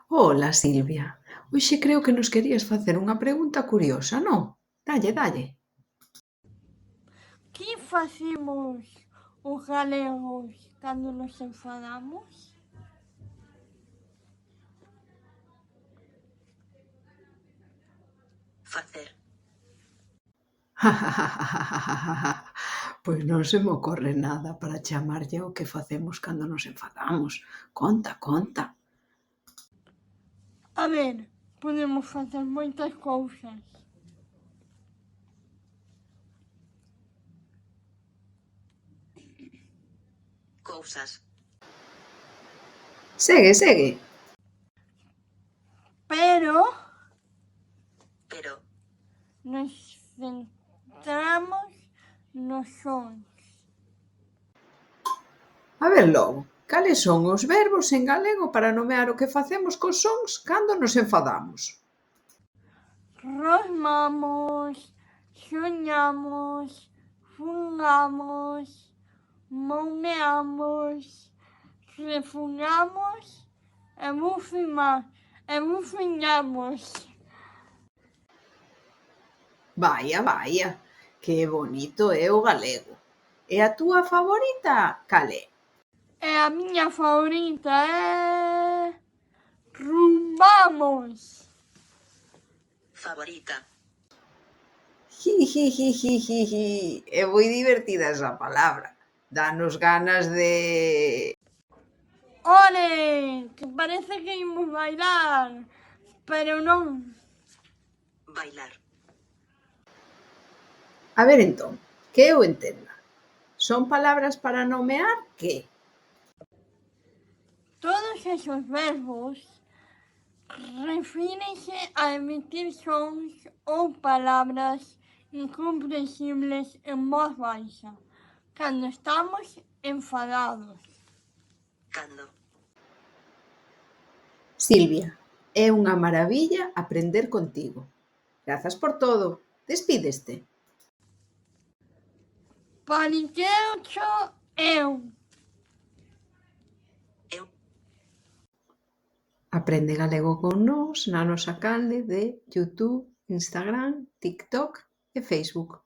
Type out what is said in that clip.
Ola, Silvia. Hoxe creo que nos querías facer unha pregunta curiosa, non? Dalle, dalle. Que facemos os galegos cando nos enfadamos? Facer. Pois non se me ocorre nada para chamarlle o que facemos cando nos enfadamos. Conta, conta. A ver, podemos facer moitas cousas. Cousas. Segue, segue. Pero Pero. nos centramos nos sons. A ver logo, cales son os verbos en galego para nomear o que facemos cos sons cando nos enfadamos? Rosmamos, soñamos, fungamos, momeamos, refungamos e bufinamos. Vaia, vaia, que bonito é o galego. E a túa favorita, cal é? E a miña favorita é rumbamos. Favorita. Jijijijijiji. É moi divertida esa palabra. Danos ganas de... Ole, que parece que imos bailar, pero non. Bailar. A ver entón, que eu entenda. Son palabras para nomear que? Todos esos verbos refírense a emitir sons ou palabras incomprensibles en voz baixa, cando estamos enfadados. Cando. Silvia, é unha maravilla aprender contigo. Grazas por todo. Despídeste. Paniqueucho eu. Eu. Aprende galego con nós na nosa canle de YouTube, Instagram, TikTok e Facebook.